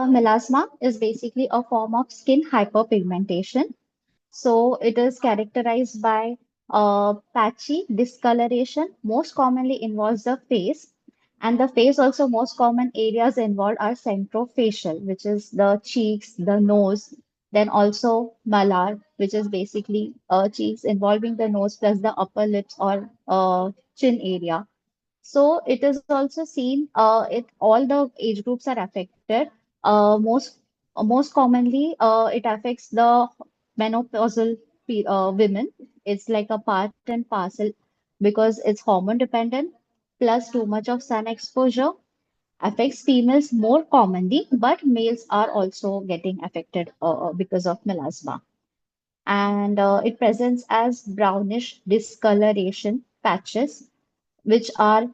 Melasma is basically a form of skin hyperpigmentation. So it is characterized by patchy discoloration, most commonly involves the face. And the face also most common areas involved are centrofacial, which is the cheeks, the nose, then also malar, which is basically cheeks involving the nose plus the upper lips or chin area. So it is also seen it all the age groups are affected. Most commonly it affects the menopausal women. It's like a part and parcel because it's hormone dependent plus too much of sun exposure affects females more commonly, but males are also getting affected because of melasma. And it presents as brownish discoloration patches which are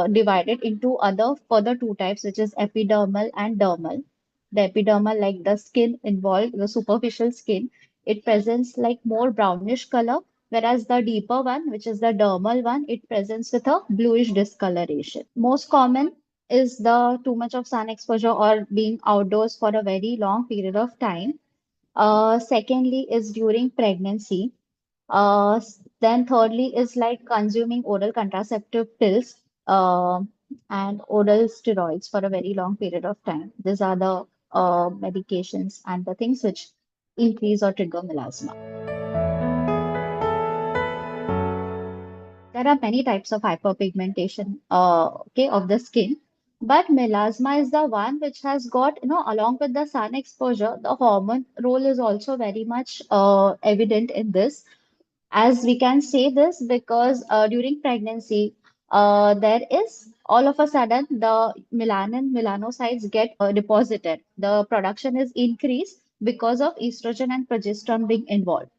divided into other further two types, which is epidermal and dermal. The epidermal, like the skin involved, the superficial skin, it presents like more brownish color, whereas the deeper one, which is the dermal one, it presents with a bluish discoloration. Most common is the too much of sun exposure or being outdoors for a very long period of time. Secondly is during pregnancy. Then thirdly is like consuming oral contraceptive pills and oral steroids for a very long period of time. These are the medications and the things which increase or trigger melasma. There are many types of hyperpigmentation, okay, of the skin, but melasma is the one which has got, along with the sun exposure, the hormone role is also very much evident in this. As we can say this because during pregnancy, there is all of a sudden the melanin, melanocytes get deposited. The production is increased because of estrogen and progesterone being involved.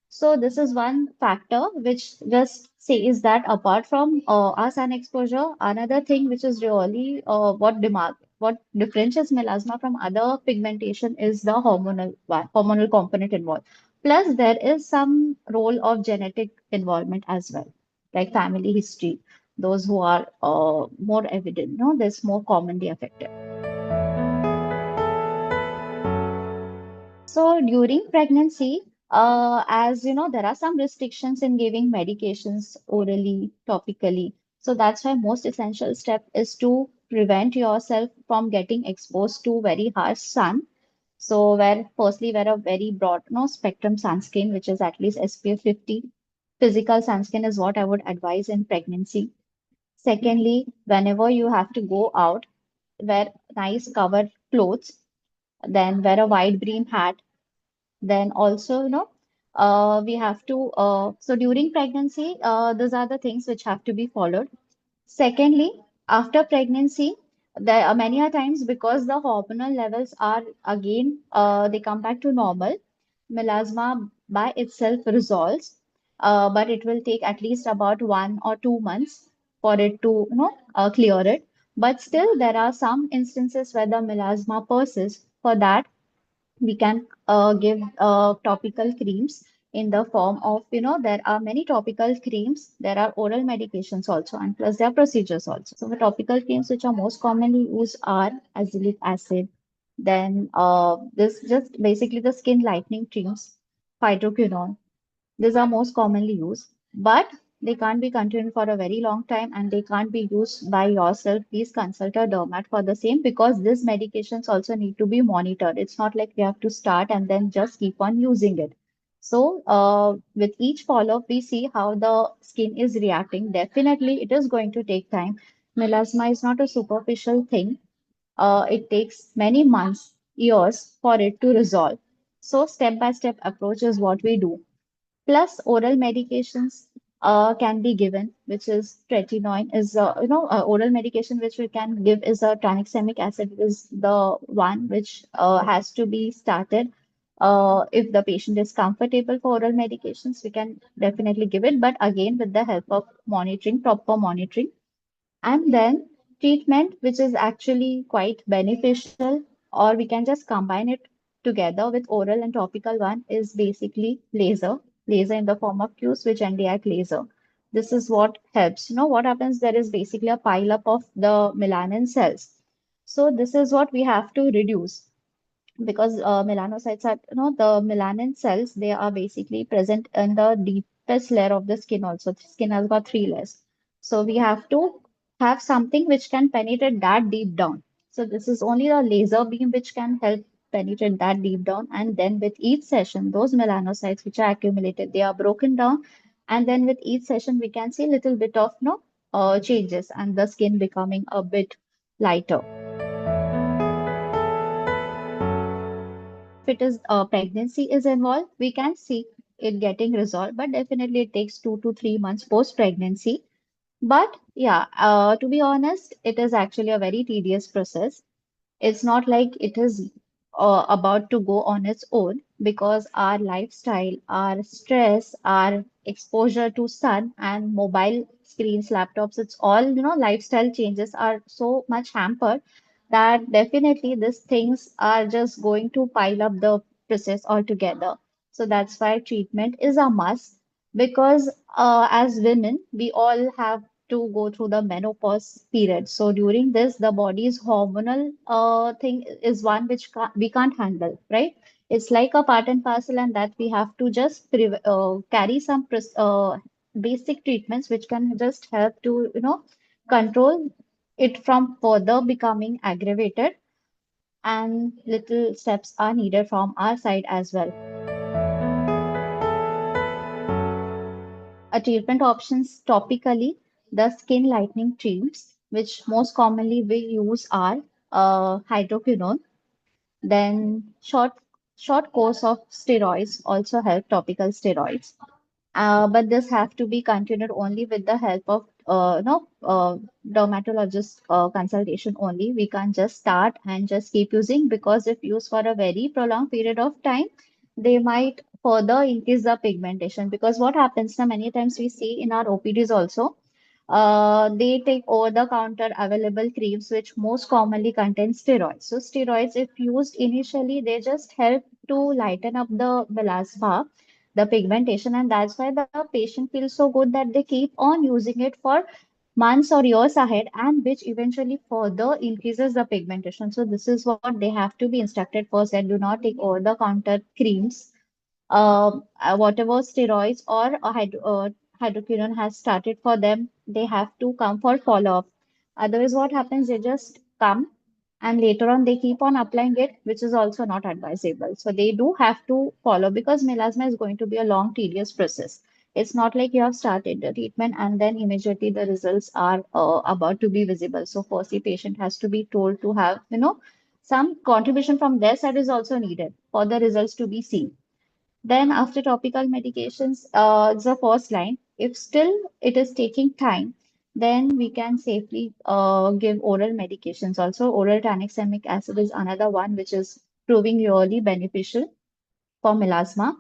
So this is one factor which just says that apart from our sun exposure, another thing which is really what differentiates melasma from other pigmentation is the hormonal component involved. Plus, there is some role of genetic involvement as well, like family history. Those who are more evident, this more commonly affected. So during pregnancy, as you know, there are some restrictions in giving medications orally, topically. So that's why most essential step is to prevent yourself from getting exposed to very harsh sun. So where firstly wear a very broad no spectrum sunscreen, which is at least SPF 50. Physical sunscreen is what I would advise in pregnancy. Secondly, whenever you have to go out, wear nice covered clothes, then wear a wide brim hat, then also, we have to, so during pregnancy, those are the things which have to be followed. Secondly, after pregnancy, there are many a times because the hormonal levels are again, they come back to normal. Melasma by itself resolves, but it will take at least about 1 or 2 months for it to, clear it. But still, there are some instances where the melasma persists. For that, we can give topical creams in the form of, there are many topical creams, there are oral medications also, and plus there are procedures also. So the topical creams which are most commonly used are azelaic acid, then this just basically the skin lightening creams, hydroquinone. These are most commonly used, but they can't be continued for a very long time and they can't be used by yourself. Please consult a dermat for the same because these medications also need to be monitored. It's not like we have to start and then just keep on using it. So, with each follow-up, we see how the skin is reacting. Definitely, it is going to take time. Melasma is not a superficial thing. It takes many months, years for it to resolve. So, step-by-step approach is what we do. Plus, oral medications can be given, which is tretinoin is oral medication which we can give is a tranexamic acid is the one which has to be started. If the patient is comfortable for oral medications, we can definitely give it, but again with the help of monitoring, proper monitoring. And then treatment, which is actually quite beneficial, or we can just combine it together with oral and topical one, is basically laser in the form of Q-switch NDI laser. This is what helps. You know what happens? There is basically a pile up of the melanin cells. So this is what we have to reduce. because melanocytes are, the melanin cells, they are basically present in the deepest layer of the skin also. The skin has got three layers. So we have to have something which can penetrate that deep down. So this is only a laser beam which can help penetrate that deep down. And then with each session, those melanocytes which are accumulated, they are broken down. And then with each session, we can see a little bit of changes and the skin becoming a bit lighter. If it is pregnancy is involved, we can see it getting resolved, but definitely it takes 2 to 3 months post pregnancy. But yeah, to be honest, it is actually a very tedious process. It's not like it is about to go on its own, because our lifestyle, our stress, our exposure to sun and mobile screens, laptops, it's all, lifestyle changes are so much hampered that definitely these things are just going to pile up the process altogether. So that's why treatment is a must, because as women, we all have to go through the menopause period. So during this, the body's hormonal thing is one which we can't handle, right? It's like a part and parcel, and that we have to just carry some basic treatments which can just help to, control it from further becoming aggravated. And little steps are needed from our side as well. A treatment options topically, the skin lightening creams, which most commonly we use are hydroquinone. Then short course of steroids also help, topical steroids. But this have to be continued only with the help of dermatologist consultation only. We can't just start and just keep using, because if used for a very prolonged period of time, they might further increase the pigmentation. Because what happens now, many times we see in our OPDs also, they take over-the-counter available creams which most commonly contain steroids. So steroids, if used initially, they just help to lighten up the melasma, the pigmentation, and that's why the patient feels so good that they keep on using it for months or years ahead, and which eventually further increases the pigmentation. So this is what they have to be instructed first, that do not take over-the-counter creams, whatever steroids or hydroquinone has started for them, they have to come for follow-up. Otherwise, what happens? They just come and later on they keep on applying it, which is also not advisable. So they do have to follow, because melasma is going to be a long, tedious process. It's not like you have started the treatment and then immediately the results are about to be visible. So first, the patient has to be told to have, some contribution from their side is also needed for the results to be seen. Then after topical medications, it's the first line. If still it is taking time, then we can safely give oral medications. Also, oral tranexamic acid is another one which is proving really beneficial for melasma.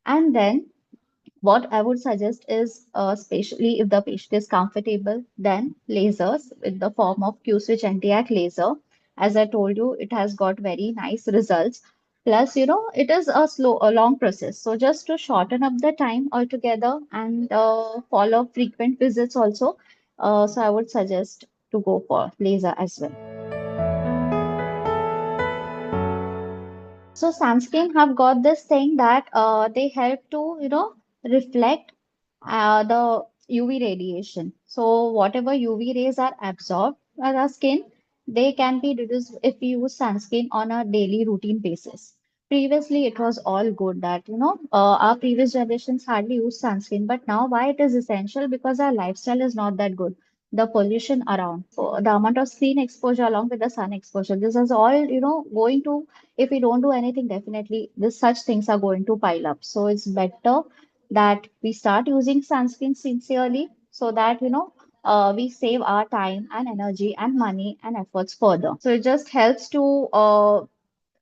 And then what I would suggest is, especially if the patient is comfortable, then lasers with the form of Q-switch anti-arc laser. As I told you, it has got very nice results. Plus, it is a long process. So just to shorten up the time altogether and follow frequent visits also, so I would suggest to go for laser as well. So sunscreen have got this thing that they help to, reflect the UV radiation. So whatever UV rays are absorbed by the skin, they can be reduced if we use sunscreen on a daily routine basis. Previously, it was all good that, our previous generations hardly used sunscreen, but now why it is essential? Because our lifestyle is not that good. The pollution around, so the amount of screen exposure along with the sun exposure, this is all, going to, if we don't do anything, definitely this such things are going to pile up. So it's better that we start using sunscreen sincerely, so that we save our time and energy and money and efforts further. So it just helps to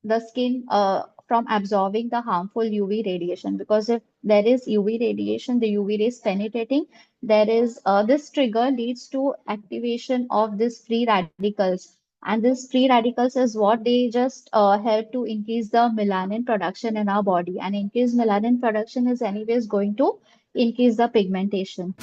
the skin from absorbing the harmful UV radiation, because if there is UV radiation, the UV rays penetrating, there is this trigger leads to activation of these free radicals, and these free radicals is what they just help to increase the melanin production in our body, and increased melanin production is anyways going to increase the pigmentation.